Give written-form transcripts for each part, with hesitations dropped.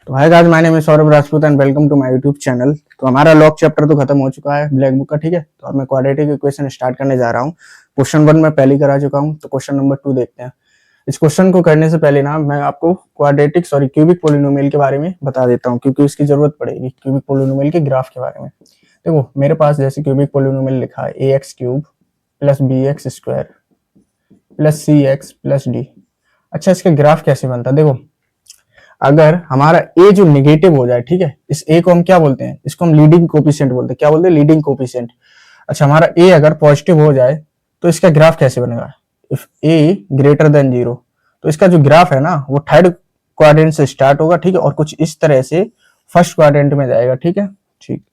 तो hi guys, my name is Saurabh Rajput and welcome to my YouTube channel. तो हमारा log chapter तो खत्म हो चुका है ब्लैक बुक का, ठीक है। तो अब मैं क्वाड्रेटिक इक्वेशन स्टार्ट करने जा रहा हूँ। क्वेश्चन 1 मैं पहले करा चुका हूँ, तो क्वेश्चन नंबर 2 देखते हैं। इस क्वेश्चन को करने से पहले ना मैं आपको क्यूबिक पोलिनोमियल के बारे में बता देता हूँ, क्योंकि उसकी जरूरत पड़ेगी क्यूबिक पोलिनोमियल के ग्राफ के बारे में। देखो मेरे पास जैसे क्यूबिक पोलिनोमियल लिखा है ax³ + bx² + cx + d। अच्छा, इसका ग्राफ कैसे बनता है? देखो, अगर हमारा a जो निगेटिव हो जाए, ठीक है, इस a को हम क्या बोलते हैं? इसको हम लीडिंग कोफिशिएंट बोलते हैं। क्या बोलते हैं? Leading coefficient. अच्छा, हमारा a अगर पॉजिटिव हो जाए तो इसका ग्राफ कैसे बनेगा? इफ a ग्रेटर देन 0, तो इसका जो ग्राफ है ना वो थर्ड क्वाड्रेंट से स्टार्ट होगा, ठीक है, और कुछ इस तरह से फर्स्ट क्वाड्रेंट में जाएगा, ठीक है, ठीक।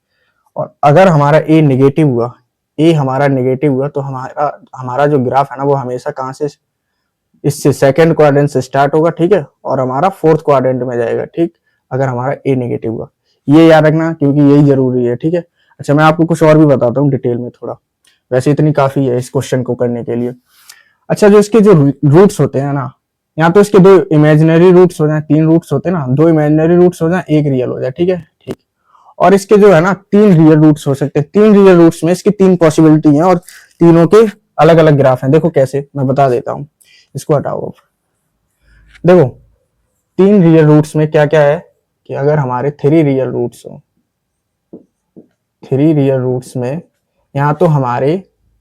और अगर हमारा a निगेटिव हुआ, a हमारा निगेटिव हुआ, तो हमारा हमारा जो ग्राफ है ना वो हमेशा कहां से? इससे सेकंड क्वाड्रेंट से स्टार्ट होगा, ठीक है, और हमारा फोर्थ क्वाड्रेंट में जाएगा, ठीक, अगर हमारा ए नेगेटिव हुआ। ये याद रखना क्योंकि यही जरूरी है, ठीक है। अच्छा, मैं आपको कुछ और भी बताता हूँ डिटेल में थोड़ा, वैसे इतनी काफी है इस क्वेश्चन को करने के लिए। अच्छा, जो इसके जो रूट्स होते हैं ना, यहाँ तो इसके 2 इमेजिनरी रूट्स हो जाए, 3 रूट्स होते हैं ना, 2 इमेजिनरी रूट्स हो जाए, 1 रियल हो जाए, ठीक है, ठीक। और इसके जो है ना 3 रियल रूट्स हो सकते हैं। 3 रियल रूट्स में इसकी 3 पॉसिबिलिटी है और तीनों के अलग अलग ग्राफ हैं। देखो कैसे, मैं बता देता हूँ। इसको हटाओ। देखो 3 रियल रूट्स में क्या क्या है कि अगर हमारे 3 रियल रूट्स हो, 3 रियल रूट्स में यहाँ तो हमारे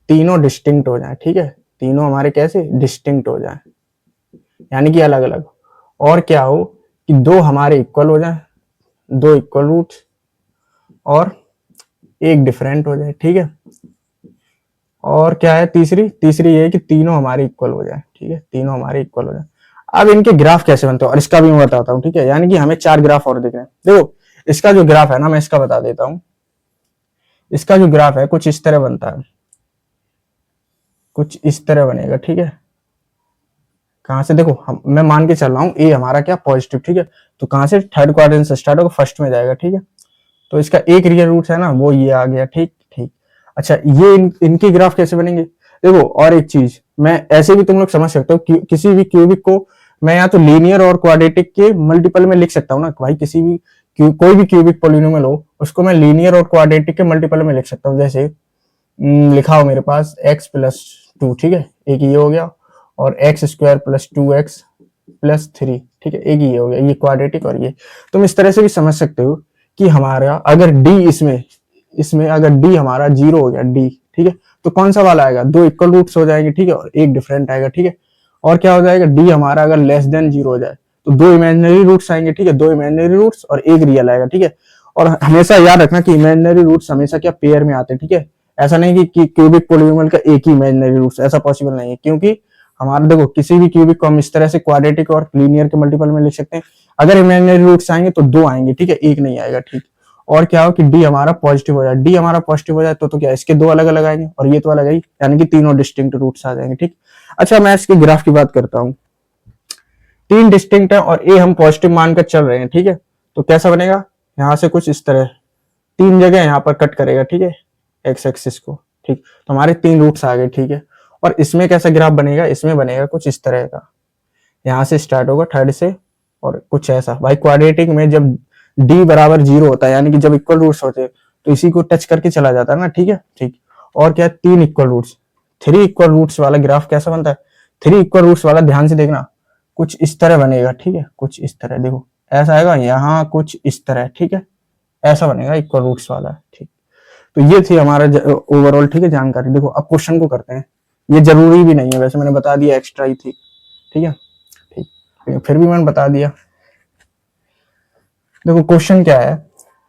तीनों डिस्टिंक्ट हो जाए, ठीक है, तीनों हमारे कैसे डिस्टिंक्ट हो जाए, यानी कि अलग अलग। और क्या हो कि 2 हमारे इक्वल हो जाए, 2 इक्वल रूट्स, और 1 डिफरेंट हो जाए, ठीक है। और क्या है तीसरी ये है कि तीनों हमारे इक्वल हो जाए, ठीक है, तीनों हमारे इक्वल हो जाए। अब इनके ग्राफ कैसे बनते हैं और इसका भी मैं बताता हूँ, ठीक है। यानी कि हमें 4 ग्राफ और दिख रहे हैं। देखो इसका जो ग्राफ है ना, मैं इसका बता देता हूँ। इसका जो ग्राफ है कुछ इस तरह बनता है, कुछ इस तरह बनेगा, ठीक है। कहां से? देखो मैं मान के चल रहा हूँ ए हमारा क्या पॉजिटिव, ठीक है, तो कहां से? थर्ड क्वाड्रेंट से स्टार्ट होगा, फर्स्ट में जाएगा, ठीक है। तो इसका एक रियल रूट है ना, वो ये आ गया, ठीक ठीक। अच्छा, ये इनकी ग्राफ कैसे बनेंगे? देखो और एक चीज, मैं ऐसे भी तुम लोग समझ सकते हो कि किसी भी क्यूबिक को मैं या तो लीनियर और क्वाड्रेटिक के मल्टीपल में लिख सकता हूँ ना भाई। किसी भी कोई भी क्यूबिक पोलिनोमियल हो उसको मैं लीनियर और क्वाड्रेटिक के मल्टीपल में लिख सकता हूँ। जैसे लिखा हो मेरे पास x+2, ठीक है, एक ये हो गया, और x² + 2x + 3, ठीक है, एक ये हो गया, ये क्वाड्रेटिक। और ये तुम इस तरह से भी समझ सकते हो कि हमारा अगर d इसमें अगर d हमारा 0 हो गया, d, ठीक है, तो कौन सा वाला आएगा? 2 इक्वल रूट्स हो जाएंगे, ठीक है, और 1 डिफरेंट आएगा, ठीक है। और क्या हो जाएगा? d हमारा अगर लेस देन 0 हो जाए तो 2 इमेजिनरी रूट्स आएंगे, ठीक है, 2 इमेजिनरी रूट्स और 1 रियल आएगा, ठीक है। और हमेशा याद रखना कि इमेजिनरी रूट्स हमेशा क्या पेयर में आते हैं, ठीक है। ऐसा नहीं कि क्यूबिक पोलिनोमियल का एक ही इमेजिनरी रूट्स, ऐसा पॉसिबल नहीं है, क्योंकि हमारा देखो किसी भी क्यूबिक को हम इस तरह से क्वाड्रेटिक और लीनियर के मल्टीपल में लिख सकते हैं। अगर इमेजिनरी रूट्स आएंगे तो 2 आएंगे, ठीक है, एक नहीं आएगा, ठीक। और क्या हो कि डी हमारा पॉजिटिव हो जाए, डी हमारा पॉजिटिव हो जाए तो क्या इसके 2 अलग अलग आएंगे और ये तो अलग आई, यानी कि तीनों डिस्टिंक्ट रूट्स आ जाएंगे, ठीक। अच्छा, मैं इसके ग्राफ की बात करता हूँ। 3 डिस्टिंक्ट है और ए हम पॉजिटिव मानकर चल रहे हैं, ठीक है, तो कैसा बनेगा? यहां से कुछ इस तरह 3 जगह यहाँ पर कट करेगा, ठीक है, एक्स एक्सिस को, ठीक। तो हमारे 3 रूट्स आ गए, ठीक है। और इसमें कैसा ग्राफ बनेगा? इसमें बनेगा कुछ इस तरह का, यहाँ से स्टार्ट होगा थर्ड से और कुछ ऐसा। भाई क्वाड्रेटिक में जब d बराबर 0 होता है, यानी कि जब इक्वल रूट्स होते हैं, तो इसी को टच करके चला जाता है ना, ठीक है, ठीक। और क्या? 3 इक्वल रूट्स, 3 इक्वल रूट्स वाला ग्राफ कैसा बनता है? 3 इक्वल रूट्स वाला ध्यान से देखना, कुछ इस तरह बनेगा, ठीक है, कुछ इस तरह। देखो ऐसा आएगा, यहाँ कुछ इस तरह, ठीक है, ऐसा बनेगा इक्वल रूट्स वाला, ठीक। तो ये थी हमारा ओवरऑल, ठीक है, जानकारी। देखो अब क्वेश्चन को करते हैं। ये जरूरी भी नहीं है, वैसे मैंने बता दिया, एक्स्ट्रा ही थी, ठीक है, ठीक, फिर भी मैंने बता दिया। देखो क्वेश्चन क्या है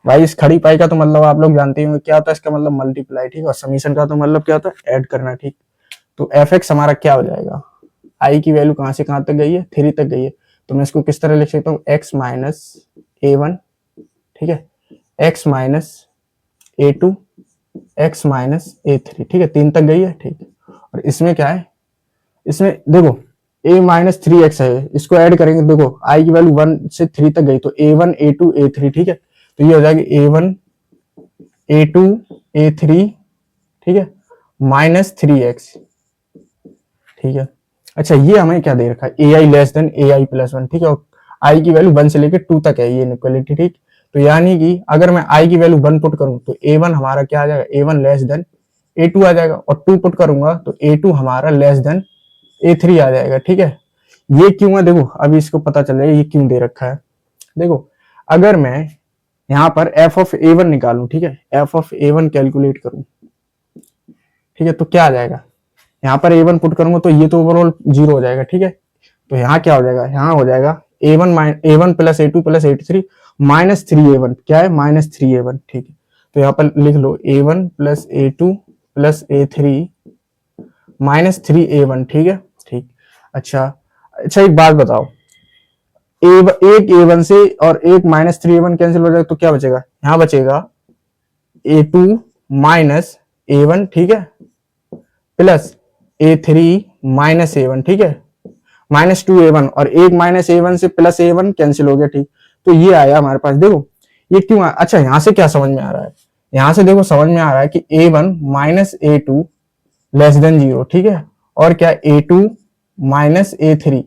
भाई, इस खड़ी पाई का तो मतलब आप लोग जानते ही होंगे क्या होता है। इसका मतलब मल्टीप्लाई, ठीक, और समीशन का तो मतलब क्या होता है? ऐड करना, ठीक। तो एफ एक्स हमारा क्या हो जाएगा? आई की वैल्यू कहां से कहां तक गई है? 3 तक गई है, तो मैं इसको किस तरह लिख सकता हूँ? x माइनस a1, ठीक है, x minus a2, x minus a3, ठीक है, 3 तक गई है, ठीक। और इसमें क्या है? इसमें देखो a माइनस 3x है, इसको ऐड करेंगे, देखो i की वैल्यू 1 से 3 तक गई, तो a1 a2 a3, ठीक है, तो ये हो जाएगी a1 a2 a3, ठीक है, माइनस 3x, ठीक है। अच्छा, ये हमें क्या दे रखा है? ai लेस देन ai + 1, ठीक है। आई की वैल्यू 1 से लेकर 2 तक है ये इनइक्वालिटी, ठीक। तो यानी कि अगर मैं आई की वैल्यू 1 पुट करूं तो a1 हमारा क्या आ जाएगा, a1 लेस देन a2 आ जाएगा, और 2 पुट करूंगा तो a2 हमारा लेस देन a3 आ जाएगा, ठीक है। ये क्यों है देखो, अभी इसको पता चल जाएगा ये क्यों दे रखा है। देखो अगर मैं यहाँ पर f ऑफ a1 निकालूं, ठीक है, f ऑफ a1 कैलकुलेट करूं, ठीक है, तो क्या आ जाएगा, यहाँ पर a1 पुट करूंगा तो ये तो ओवरऑल 0 हो जाएगा, ठीक है। तो यहाँ क्या हो जाएगा, यहाँ हो जाएगा a1 plus a2 plus a3 minus 3a1, क्या है, माइनस 3a1, ठीक है। तो यहाँ पर लिख लो a1 plus a2 plus a3 minus 3a1, ठीक है, ठीक। अच्छा अच्छा एक बात बताओ, एक a1 से और एक माइनस 3a1 कैंसिल हो जाएगा तो क्या बचेगा, यहाँ बचेगा a2 माइनस a1, ठीक है, प्लस a3 माइनस a1, ठीक है, माइनस 2a1, और एक माइनस a1 से प्लस a1 कैंसिल हो गया, ठीक। तो ये आया हमारे पास, देखो ये क्यों आया। अच्छा यहां से क्या समझ में आ रहा है, यहां से देखो समझ में आ रहा है कि a1 minus a2 less than 0, ठीक है, और क्या a2 minus a3,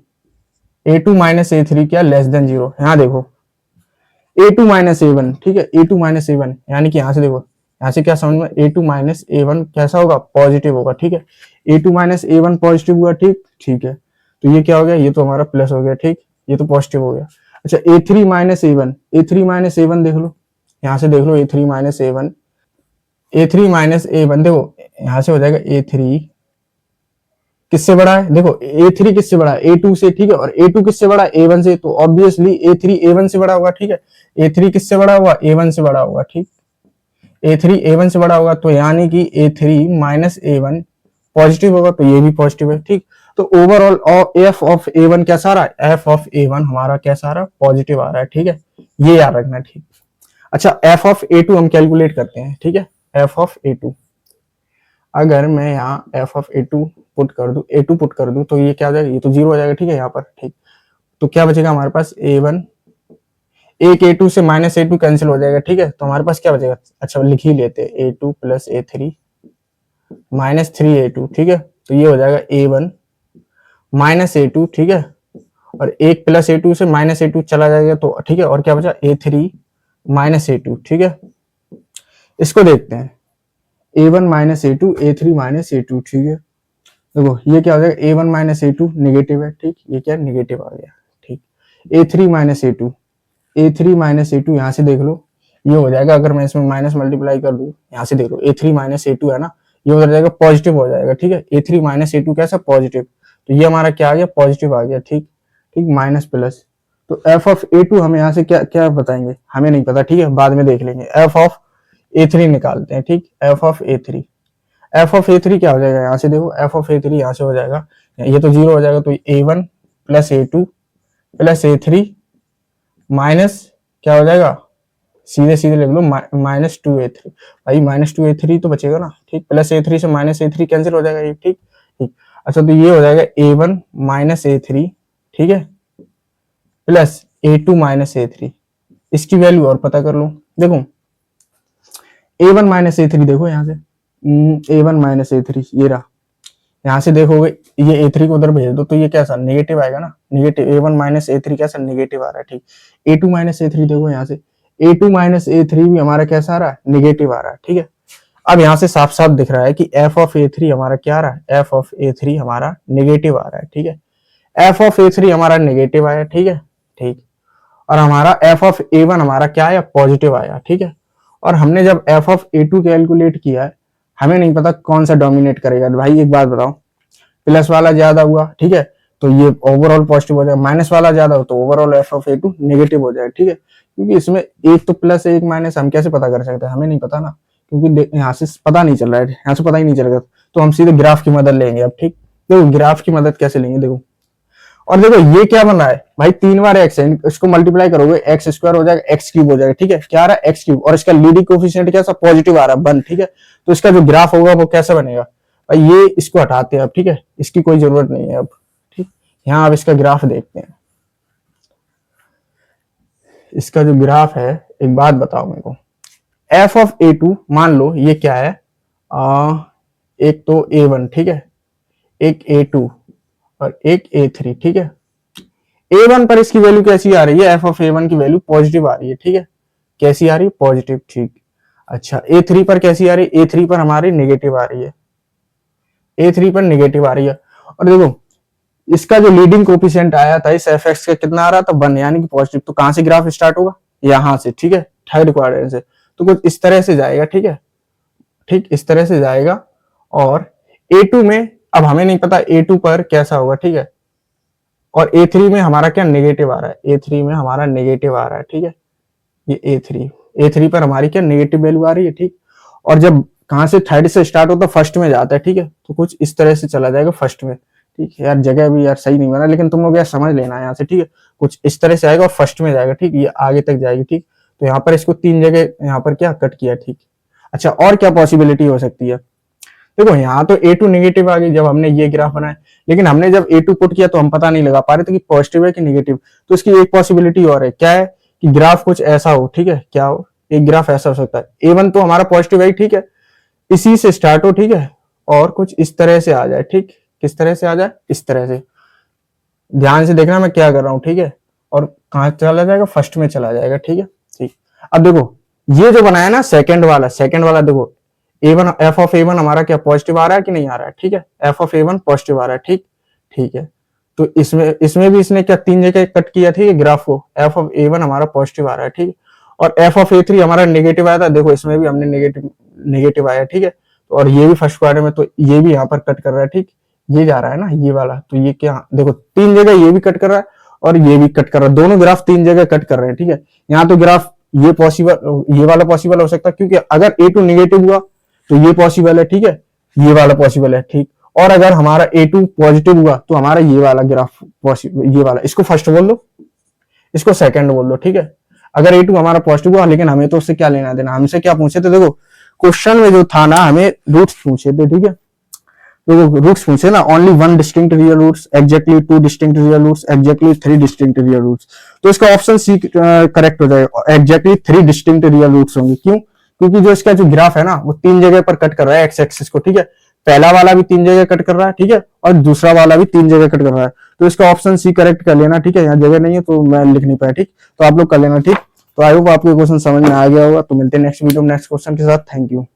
a2 minus a3 क्या लेस देन 0, यहाँ देखो a2 माइनस a1, ठीक है, a2 माइनस a1, यानी कि यहाँ से देखो, यहाँ से क्या समझ में, a2 माइनस a1 कैसा होगा, पॉजिटिव होगा, ठीक है, a2 माइनस a1 पॉजिटिव हुआ, ठीक ठीक है। तो ये क्या हो गया, ये तो हमारा प्लस हो गया, ठीक, ये तो पॉजिटिव हो गया। अच्छा a3 minus a1, a3 minus a1 देख लो, यहाँ से देख लो a3 minus a1, a3 minus a1 देखो यहाँ से हो जाएगा a3 किससे बड़ा है, देखो a3 किससे बड़ा है, a2 से, ठीक है, और a2 किससे बड़ा है, a1 से, तो ऑब्वियसली a3 a1 से बड़ा होगा, ठीक है, a3 किससे बड़ा होगा, a1 से बड़ा होगा, ठीक, a3 a1 से बड़ा होगा, तो यानी कि a3 माइनस a1 पॉजिटिव होगा, तो ये भी पॉजिटिव है, ठीक। तो ओवरऑल f ऑफ a1 कैसा आ रहा है, f ऑफ a1 हमारा कैसा आ रहा है, पॉजिटिव आ रहा है, ठीक है, ये याद रखना, ठीक। अच्छा f ऑफ a2 हम कैलकुलेट करते हैं, ठीक है, f ऑफ a2, अगर मैं यहाँ f ऑफ a2 पुट कर दूं तो ये क्या हो जाएगा, ये तो 0 हो जाएगा, ठीक है, यहाँ पर, ठीक। तो क्या बचेगा हमारे पास, a1, एक a2 से माइनस a2 कैंसिल हो जाएगा, ठीक है, तो हमारे पास क्या बचेगा, अच्छा लिख ही लेते हैं a2 plus a3 minus 3a2, ठीक है, तो ये हो जाएगा a1 माइनस a2, ठीक है, और एक प्लस a2 से माइनस a2 चला जाएगा, तो ठीक है, और क्या बचा, a3 माइनस a2, ठीक है। इसको देखते हैं, a1 minus a2, a3 minus a2, ठीक है। देखो ये क्या हो जाएगा, a1 माइनस a2 निगेटिव है, ठीक, ये क्या निगेटिव आ गया, ठीक। a3 minus a2, a3 minus a2 यहाँ से देख लो, ये हो जाएगा, अगर मैं इसमें माइनस मल्टीप्लाई कर दूं, यहाँ से देख लो a3 माइनस a2 है ना, ये हो जाएगा पॉजिटिव हो जाएगा, ठीक है, a3 माइनस a2 कैसा पॉजिटिव, तो ये हमारा क्या आ गया, पॉजिटिव आ गया, ठीक ठीक, माइनस प्लस। तो f ऑफ a2 हमें यहाँ से क्या क्या बताएंगे, हमें नहीं पता, ठीक है, बाद में देख लेंगे। f ऑफ a3 निकालते हैं, ठीक, f of a3, f of a3 क्या हो जाएगा, यहाँ से देखो f ऑफ a3 यहाँ से हो जाएगा, ये तो 0 हो जाएगा, तो a1 plus a2 plus a3 minus क्या हो जाएगा, सीधे सीधे लिख लो माइनस 2a3, भाई माइनस 2a3 तो बचेगा ना, ठीक, प्लस a3 से माइनस a3 कैंसिल हो जाएगा, ये ठीक ठीक। अच्छा तो ये हो जाएगा a1 माइनस a3, ठीक है, प्लस a2 माइनस a3, इसकी वैल्यू और पता कर लो। देखो a1 माइनस a3 देखो यहाँ से, a1 माइनस a3 ये रहा, यहाँ से देखोगे ये a3 को उधर भेज दो तो ये कैसा नेगेटिव आएगा ना, नेगेटिव, a1 माइनस a3 कैसा नेगेटिव आ रहा है, ठीक। a2 माइनस a3 देखो यहाँ से, a2 माइनस a3 भी हमारा कैसा आ रहा है, नेगेटिव आ रहा है, ठीक है। अब यहाँ से साफ साफ दिख रहा है कि f ऑफ a3 हमारा क्या आ रहा है, f ऑफ a3 हमारा नेगेटिव आ रहा है, ठीक है, f ऑफ a3 हमारा नेगेटिव आया, ठीक है, ठीक, और हमारा f ऑफ a1 हमारा क्या आया, पॉजिटिव आया, ठीक है। और हमने जब f ऑफ a2 कैलकुलेट किया है, हमें नहीं पता कौन सा डोमिनेट करेगा, भाई एक बात बताओ, प्लस वाला ज्यादा हुआ, ठीक है, तो ये ओवरऑल पॉजिटिव हो जाएगा, माइनस वाला ज्यादा हो तो overall f of a2 negative हो जाएगा, ठीक है, क्योंकि इसमें एक तो प्लस एक माइनस हम कैसे पता कर सकते हैं, हमें नहीं पता ना, क्योंकि यहाँ से पता नहीं चल रहा है, यहाँ से पता ही नहीं चलेगा, तो हम सीधे ग्राफ की मदद लेंगे अब, ठीक। देखो ग्राफ की मदद कैसे लेंगे, देखो, और देखो ये क्या बन रहा है भाई, 3 बार x है, इसको मल्टीप्लाई करोगे एक्स स्क्वायर हो जाएगा, एक्स क्यूब हो जाएगा, ठीक है, क्या आ रहा है, एक्स क्यूब, और इसका लीडिंग कोफिशिएंट कैसा पॉजिटिव आ रहा है 1, ठीक है। तो इसका जो ग्राफ होगा वो कैसा बनेगा भाई, ये इसको हटाते हैं अब, ठीक है, इसकी कोई जरूरत नहीं है अब, ठीक। यहाँ अब इसका ग्राफ देखते हैं, इसका जो ग्राफ है, एक बात बताओ मेरे को, f ऑफ a2 मान लो ये क्या है, एक तो a1, ठीक है, एक a2 और एक a3, ठीक है, A1 पर इसकी वैल्यू कैसी आ रही है, एफ ऑफ A1 की वैल्यू पॉजिटिव आ रही है, ठीक है, कैसी आ रही है, पॉजिटिव, ठीक। अच्छा A3 पर कैसी आ रही है, A3 पर हमारी नेगेटिव आ रही है, A3 पर नेगेटिव आ रही है। और देखो इसका जो लीडिंग कोफिशिएंट आया था इस एफ एक्स का कितना आ रहा था, 1, यानी कि पॉजिटिव। तो कहां से ग्राफ स्टार्ट होगा, यहां से, ठीक है, थर्ड क्वाड्रेंट से। तो कुछ इस तरह से जाएगा, ठीक है, ठीक इस तरह से जाएगा। और A2 में अब हमें नहीं पता A2 पर कैसा होगा, ठीक है, और A3 में हमारा क्या नेगेटिव आ रहा है, A3 में हमारा नेगेटिव आ रहा है, ठीक है, ये A3 पर हमारी क्या नेगेटिव वैल्यू आ रही है, ठीक। और जब कहां से थर्ड से स्टार्ट होता है, फर्स्ट में जाता है, ठीक है, तो कुछ इस तरह से चला जाएगा फर्स्ट में, ठीक है। यार जगह भी यार सही नहीं बना, लेकिन तुम लोग यार समझ लेना है यहाँ से, ठीक है, कुछ इस तरह से आएगा और फर्स्ट में जाएगा, ठीक, ये आगे तक जाएगी, ठीक। तो यहाँ पर इसको 3 जगह यहाँ पर क्या कट किया, ठीक। अच्छा और क्या पॉसिबिलिटी हो सकती है, देखो यहाँ तो A2 नेगेटिव आ गई जब हमने ये ग्राफ बनाया, लेकिन हमने जब A2 पुट किया तो हम पता नहीं लगा पा रहे थे कि पॉजिटिव है कि नेगेटिव। तो इसकी एक पॉसिबिलिटी और है, क्या है कि ग्राफ कुछ ऐसा हो, ठीक है, क्या हो, एक ग्राफ ऐसा हो सकता है, A1 तो हमारा पॉजिटिव है, ठीक है, इसी से स्टार्ट हो, ठीक है, और कुछ इस तरह से आ जाए, ठीक, किस तरह से आ जाए, इस तरह से। ध्यान से देखना मैं क्या कर रहा हूँ, ठीक है, और कहाँ चला जाएगा, फर्स्ट में चला जाएगा, ठीक है, ठीक। अब देखो ये जो बनाया ना सेकंड वाला देखो A1 एफ ऑफ A1 हमारा क्या पॉजिटिव आ रहा है कि नहीं आ रहा है, ठीक है, एफ ऑफ A1 पॉजिटिव आ रहा है, ठीक, ठीक है। तो इसमें भी इसने क्या 3 जगह कट किया, ठीक है, ग्राफ को, एफ ऑफ A1 हमारा पॉजिटिव आ रहा है, ठीक, और एफ ऑफ A3 हमारा नेगेटिव आया था, देखो इसमें भी हमने नेगेटिव आया, ठीक है। और ये भी फर्स्ट क्वार्टर में, तो ये भी यहाँ पर कट कर रहा है, ठीक, ये जा रहा है ना ये वाला, तो ये क्या देखो 3 जगह ये भी कट कर रहा है और ये भी कट कर रहा है, दोनों ग्राफ 3 जगह कट कर रहे हैं, ठीक है। यहाँ तो ग्राफ ये पॉसिबल, ये वाला पॉसिबल हो सकता है, क्योंकि अगर A2 नेगेटिव हुआ तो ये पॉसिबल है, ठीक है, ये वाला पॉसिबल है, ठीक। और अगर हमारा A2 पॉजिटिव हुआ तो हमारा ये वाला ग्राफ पॉसिबल, ये वाला, इसको फर्स्ट बोल दो, इसको सेकंड बोल दो, ठीक है। अगर A2 हमारा पॉजिटिव हुआ, लेकिन हमें तो उससे क्या लेना देना, हमसे क्या पूछे थे, देखो क्वेश्चन में जो था ना हमें रूट्स पूछे थे, ठीक है, तो रूट्स पूछे ना, only 1 distinct real roots, exactly 2 distinct real roots, exactly 3 distinct real roots. तो इसका ऑप्शन सी करेक्ट हो जाएगा, एग्जैक्टली 3 डिस्टिंक्ट रियल रूट्स होंगे। क्यों, क्योंकि जो इसका जो ग्राफ है ना वो 3 जगह पर कट कर रहा है एक्स एक्सिस को, ठीक है, पहला वाला भी 3 जगह कट कर रहा है, ठीक है, और दूसरा वाला भी 3 जगह कट कर रहा है। तो इसका ऑप्शन सी करेक्ट कर लेना, ठीक है, यहाँ जगह नहीं है तो मैं लिख नहीं पाया, ठीक, तो आप लोग कर लेना, ठीक। तो आई होप आपको क्वेश्चन समझ में आ गया होगा। तो मिलते हैं नेक्स्ट वीडियो में नेक्स्ट क्वेश्चन के साथ। Thank you.